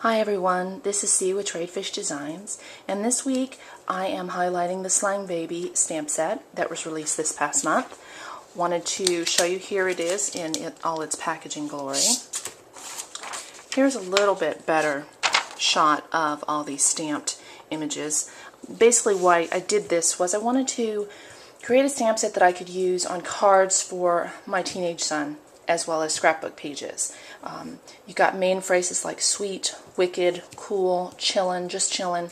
Hi everyone, this is C with Tradefish Designs, and this week I am highlighting the Slime Baby stamp set that was released this past month. Wanted to show you, here it is in all its packaging glory. Here's a little bit better shot of all these stamped images. Basically why I did this was I wanted to create a stamp set that I could use on cards for my teenage son, as well as scrapbook pages. You got main phrases like sweet, wicked, cool, chillin', just chillin',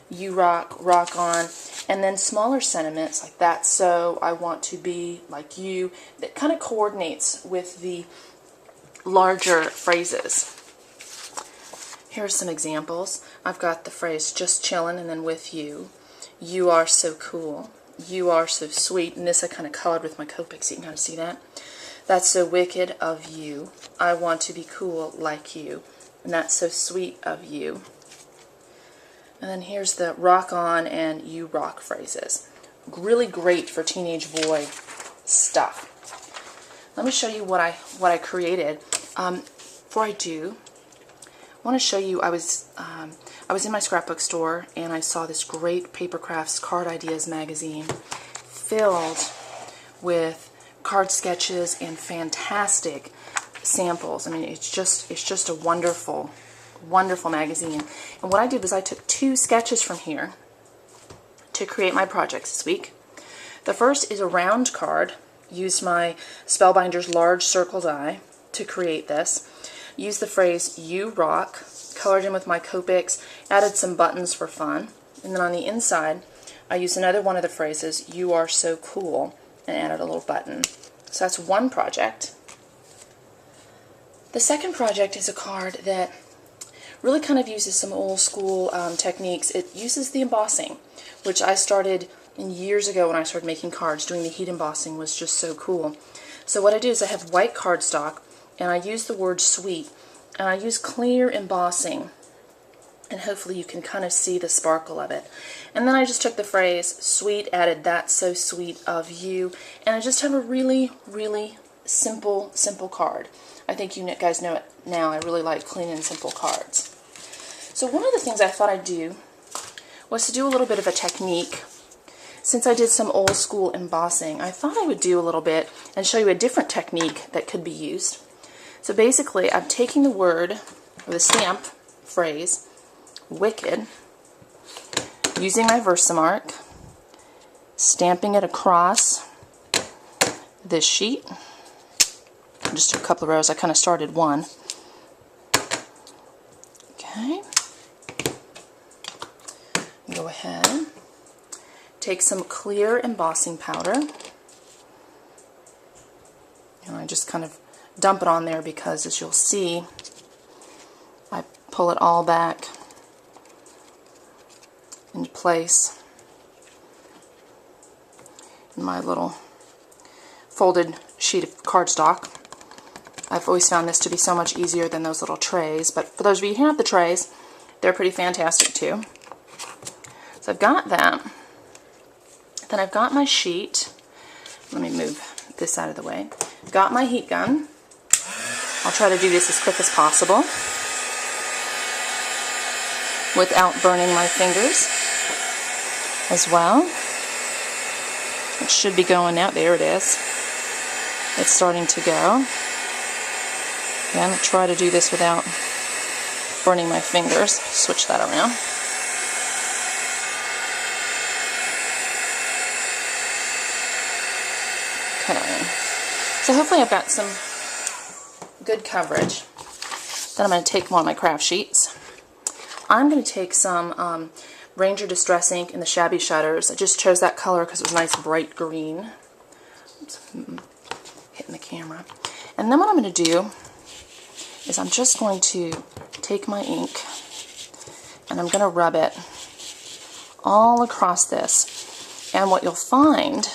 you rock, rock on, and then smaller sentiments like that, so I want to be like you, that kind of coordinates with the larger phrases. Here are some examples. I've got the phrase just chillin' and then with you. You are so cool. You are so sweet, and this I kind of colored with my Copic so you can kind of see that. That's so wicked of you. I want to be cool like you. And that's so sweet of you. And then here's the rock on and you rock phrases. Really great for teenage boy stuff. Let me show you what I created. Before I do, I want to show you, I was in my scrapbook store and I saw this great Paper Crafts Card Ideas magazine filled with card sketches and fantastic samples. I mean, it's just a wonderful, wonderful magazine. And what I did was I took 2 sketches from here to create my projects this week. The first is a round card. Used my Spellbinder's large circle die to create this. Used the phrase you rock, colored in with my Copics, added some buttons for fun. And then on the inside, I used another one of the phrases, you are so cool, and added a little button. So that's one project. The second project is a card that really kind of uses some old school techniques. It uses the embossing, which I started years ago when I started making cards. Doing the heat embossing was just so cool. So what I do is I have white cardstock and I use the word sweet, and I use clear embossing, and hopefully you can kind of see the sparkle of it. And then I just took the phrase sweet, added that's so sweet of you, and I just have a really, really simple card. I think you guys know it now. I really like clean and simple cards. So one of the things I thought I'd do was to do a little bit of a technique. Since I did some old school embossing, I thought I would do a little bit and show you a different technique that could be used. So basically, I'm taking the word, or the stamp phrase, wicked, using my Versamark, stamping it across this sheet. Just a couple of rows. I kind of started one. Okay. Go ahead. Take some clear embossing powder. And I just kind of dump it on there because, as you'll see, I pull it all back into place in my little folded sheet of cardstock. I've always found this to be so much easier than those little trays, but for those of you who have the trays, they're pretty fantastic too. So I've got that. Then I've got my sheet. Let me move this out of the way. Got my heat gun. I'll try to do this as quick as possible without burning my fingers as well. It should be going out. There it is. It's starting to go. Again, try to do this without burning my fingers. Switch that around. Okay. So hopefully I've got some good coverage. Then I'm going to take one of my craft sheets. I'm going to take some Ranger Distress ink in the Shabby Shutters. I just chose that color because it was nice bright green. Oops, hitting the camera. And then what I'm going to do is I'm just going to take my ink and I'm going to rub it all across this. And what you'll find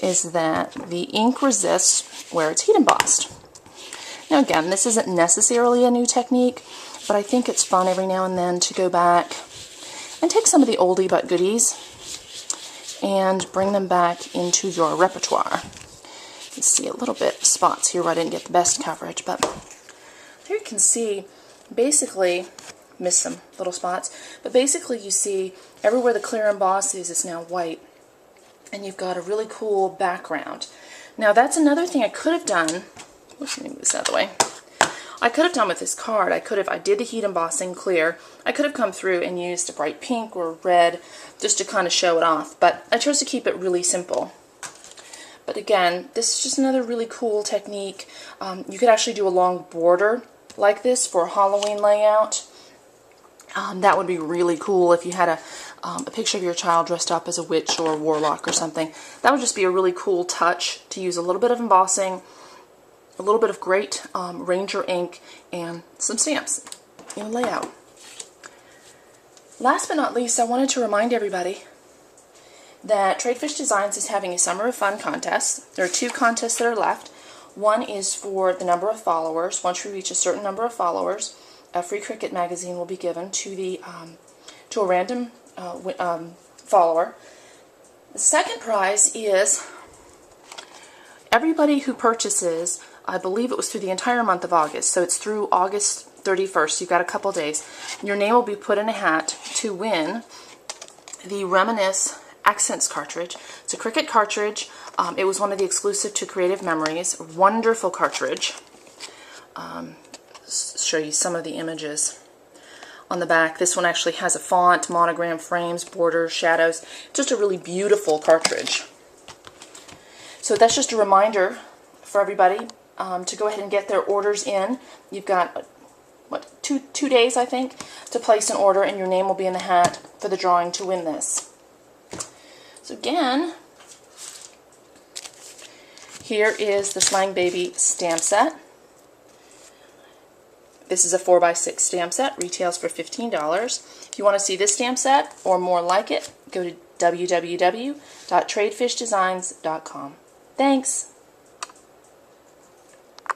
is that the ink resists where it's heat embossed. Now again, this isn't necessarily a new technique, but I think it's fun every now and then to go back and take some of the oldie but goodies and bring them back into your repertoire. You see a little bit spots here where I didn't get the best coverage, but there you can see basically, missed some little spots, but basically you see everywhere the clear emboss is now white, and you've got a really cool background. Now that's another thing I could have done. Let's move this out of the way. I could have done with this card, I did the heat embossing clear, I could have come through and used a bright pink or red just to kind of show it off, but I chose to keep it really simple. But again, this is just another really cool technique. You could actually do a long border like this for a Halloween layout. That would be really cool if you had a picture of your child dressed up as a witch or a warlock or something. That would just be a really cool touch to use a little bit of embossing, a little bit of great Ranger ink, and some stamps in a layout. Last but not least, I wanted to remind everybody that Tradefish Designs is having a Summer of Fun contest. There are 2 contests that are left. One is for the number of followers. Once we reach a certain number of followers, a free Cricut magazine will be given to a random follower. The second prize is everybody who purchases, I believe it was through the entire month of August, so it's through August 31st, you've got a couple days, your name will be put in a hat to win the Reminisce Accents cartridge. It's a Cricut cartridge. It was one of the exclusive to Creative Memories. Wonderful cartridge. Show you some of the images on the back. This one actually has a font, monogram, frames, borders, shadows. Just a really beautiful cartridge. So that's just a reminder for everybody to go ahead and get their orders in. You've got two days, I think, to place an order, and your name will be in the hat for the drawing to win this. So again, here is the Slang Baby stamp set. This is a 4x6 stamp set, retails for $15. If you want to see this stamp set or more like it, go to www.tradefishdesigns.com. Thanks!